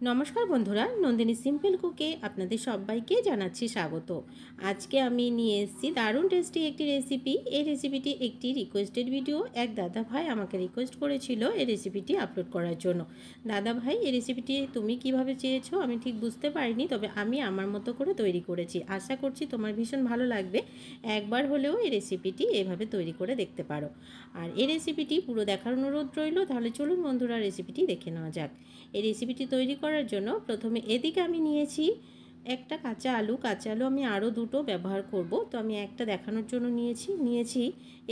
নমস্কার বন্ধুরা, নন্দিনী সিম্পল কুকে আপনাদের সবাইকে জানাচ্ছি স্বাগত। আজকে আমি নিয়ে এসেছি দারুণ টেস্টি একটি রেসিপি। এই রেসিপিটি একটি রিকোয়েস্টেড ভিডিও। এক দাদা ভাই আমাকে রিকোয়েস্ট করেছিল এই রেসিপিটি আপলোড করার জন্য। দাদা ভাই, এই রেসিপিটি তুমি কিভাবে চেয়েছো আমি ঠিক বুঝতে পারিনি, তবে আমি আমার মতো করে তৈরি করেছি। আশা করছি তোমার ভীষণ ভালো লাগবে। একবার হলেও এই রেসিপিটি এভাবে তৈরি করে দেখতে পারো। আর এই রেসিপিটি পুরো দেখার অনুরোধ রইল। তাহলে চলুন বন্ধুরা, রেসিপিটি দেখে নেওয়া যাক। এই রেসিপিটি তৈরি করার জন্য প্রথমে এদিকে আমি নিয়েছি একটা কাঁচা আলু। আমি আরও দুটো ব্যবহার করব, তো আমি একটা দেখানোর জন্য নিয়েছি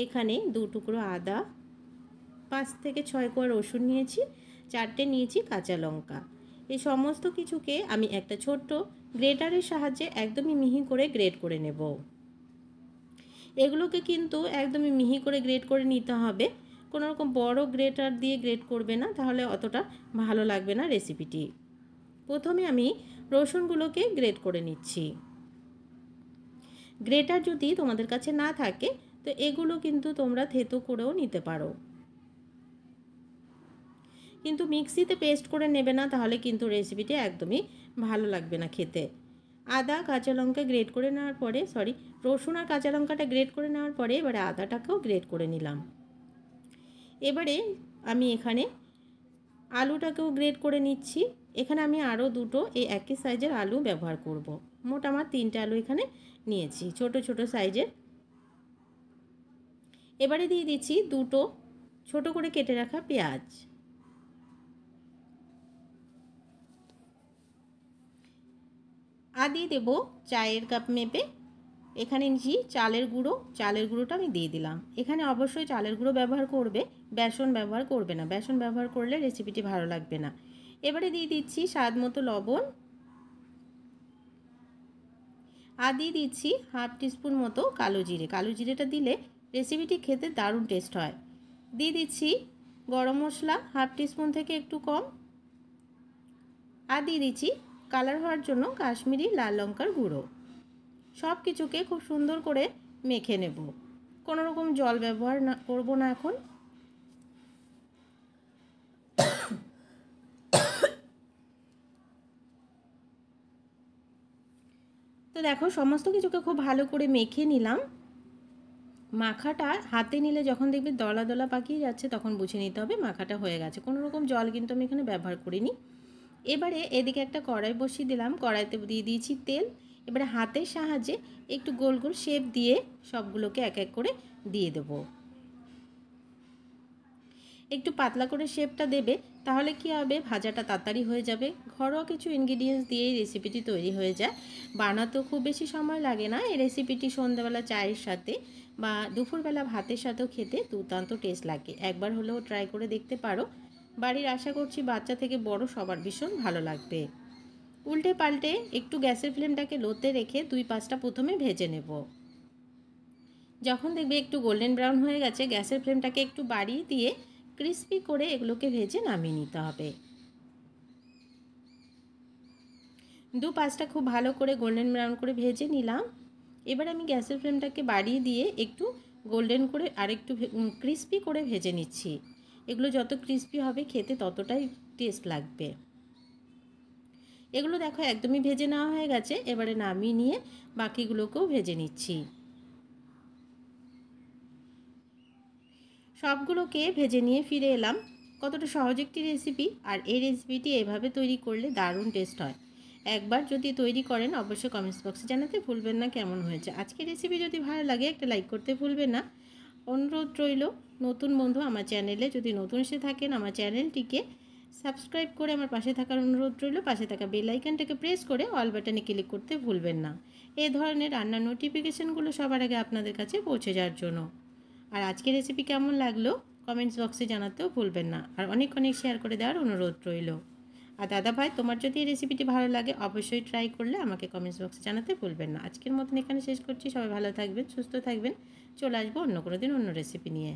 এখানে 2 টুকরো আদা, 5 থেকে 6 কোয়া রসুন নিয়েছি, 4টে নিয়েছি কাঁচা লঙ্কা। এই সমস্ত কিছুকে আমি একটা ছোট্ট গ্রেটারের সাহায্যে একদমই মিহি করে গ্রেট করে নেব। এগুলোকে কিন্তু একদমই মিহি করে গ্রেট করে নিতে হবে। কোনো রকম বড় গ্রেটার দিয়ে গ্রেট করবে না, তাহলে অতটা ভালো লাগবে না রেসিপিটি। প্রথমে আমি রসুনগুলোকে গ্রেট করে নিচ্ছি। গ্রেটার যদি তোমাদের কাছে না থাকে তো এগুলো কিন্তু তোমরা থেতো করেও নিতে পারো, কিন্তু মিক্সিতে পেস্ট করে নেবে না, তাহলে কিন্তু রেসিপিটি একদমই ভালো লাগবে না খেতে। আদা কাঁচা লঙ্কা গ্রেট করে নেওয়ার পরে রসুন আর কাঁচা লঙ্কাটা গ্রেট করে নেওয়ার পরে এবারে আদাটাকেও গ্রেট করে নিলাম। এবারে আমি এখানে আলুটাকেও গ্রেট করে নিচ্ছি। এখানে আমি আরও দুটো এই একই সাইজের আলু ব্যবহার করব। মোট আমার 3টে আলু এখানে নিয়েছি, ছোট ছোট সাইজের। এবারে দিয়ে দিচ্ছি দুটো ছোট করে কেটে রাখা পেঁয়াজ। আর দিয়ে দেবো চায়ের কাপ মেপে এখানে নিচ্ছি চালের গুঁড়োটা আমি দিয়ে দিলাম। এখানে অবশ্যই চালের গুঁড়ো ব্যবহার করবে, বেসন ব্যবহার করবে না। বেসন ব্যবহার করলে রেসিপিটি ভালো লাগবে না। এবারে দিয়ে দিচ্ছি স্বাদ মতো লবণ, আর দিয়ে দিচ্ছি হাফ টিস্পুন মতো কালো জিরেটা দিলে রেসিপিটি খেতে দারুণ টেস্ট হয়। দিয়ে দিচ্ছি গরম মশলা হাফ টিস্পুন থেকে একটু কম, আর দিয়ে দিচ্ছি কালার হওয়ার জন্য কাশ্মীরি লাল লঙ্কার গুঁড়ো। সব কিছুকে খুব সুন্দর করে মেখে নেব। কোনো রকম জল ব্যবহার করব না এখন। তো দেখো, সমস্ত কিছুকে খুব ভালো করে মেখে নিলাম। মাখাটা হাতে নিলে যখন দেখবে দলা দলা পাকিয়ে যাচ্ছে, তখন বুঝে নিতে হবে মাখাটা হয়ে গেছে। কোনো রকম জল কিন্তু আমি এখানে ব্যবহার করিনি। এবারে এদিকে একটা কড়াই বসিয়ে দিলাম, কড়াইতে দিয়ে দিয়েছি তেল। এবারে হাতের সাহায্যে একটু গোল গোল শেপ দিয়ে সবগুলোকে এক এক করে দিয়ে দেবো। একটু পাতলা করে শেপটা দেবে, তাহলে কি হবে, ভাজাটা তাড়াতাড়ি হয়ে যাবে। ঘরোয়া কিছু ইনগ্রিডিয়েন্টস দিয়েই রেসিপিটি তৈরি হয়ে যায়, বানাতেও খুব বেশি সময় লাগে না। এই রেসিপিটি সন্ধ্যাবেলা চায়ের সাথে বা দুপুরবেলা ভাতের সাথেও খেতে দুর্দান্ত টেস্ট লাগে। একবার হলেও ট্রাই করে দেখতে পারো। বাড়ির আশা করছি বাচ্চা থেকে বড় সবার ভীষণ ভালো লাগবে। উল্টে পাল্টে একটু গ্যাসের ফ্লেমটাকে লোতে রেখে 2-5টা প্রথমে ভেজে নেব। যখন দেখবে একটু গোল্ডেন ব্রাউন হয়ে গেছে, গ্যাসের ফ্লেমটাকে একটু বাড়িয়ে দিয়ে ক্রিস্পি করে এগুলোকে ভেজে নামিয়ে নিতে হবে। 2-5টা খুব ভালো করে গোল্ডেন ব্রাউন করে ভেজে নিলাম। এবার আমি গ্যাসের ফ্লেমটাকে বাড়িয়ে দিয়ে একটু গোল্ডেন করে আর একটু ক্রিস্পি করে ভেজে নিচ্ছি। এগুলো যত ক্রিস্পি হবে খেতে ততটাই টেস্ট লাগবে। এগুলো দেখো একদমই ভেজে নেওয়া হয়ে গেছে। এবারে নামিয়ে নিয়ে বাকিগুলোকেও ভেজে নিচ্ছি। সবগুলোকে ভেজে নিয়ে ফিরে এলাম। কতটা সহজ একটি রেসিপি, আর এই রেসিপিটি এভাবে তৈরি করলে দারুণ টেস্ট হয়। একবার যদি তৈরি করেন অবশ্যই কমেন্টস বক্সে জানাতে ভুলবেন না কেমন হয়েছে। আজকের রেসিপি যদি ভালো লাগে একটা লাইক করতে ভুলবেন না। অনুরোধ রইল, নতুন বন্ধু আমার চ্যানেলে যদি নতুন এসে থাকেন আমার চ্যানেলটিকে সাবস্ক্রাইব করে আমার পাশে থাকার অনুরোধ রইল। পাশে থাকা বেল আইকনটাকে প্রেস করে অল বাটনে ক্লিক করতে ভুলবেন না, এই ধরনের রান্নার নোটিফিকেশানগুলো সবার আগে আপনাদের কাছে পৌঁছে যাওয়ার জন্য। আর আজকের রেসিপি কেমন লাগলো কমেন্টস বক্সে জানাতেও ভুলবেন না, আর অনেক অনেক শেয়ার করে দেওয়ার অনুরোধ রইল। আর দাদা ভাই, তোমার যদি এই রেসিপিটি ভালো লাগে অবশ্যই ট্রাই করলে আমাকে কমেন্টস বক্সে জানাতে ভুলবেন না। আজকের মতন এখানে শেষ করছি। সবাই ভালো থাকবেন, সুস্থ থাকবেন। চলে আসবো অন্য কোনো দিন অন্য রেসিপি নিয়ে।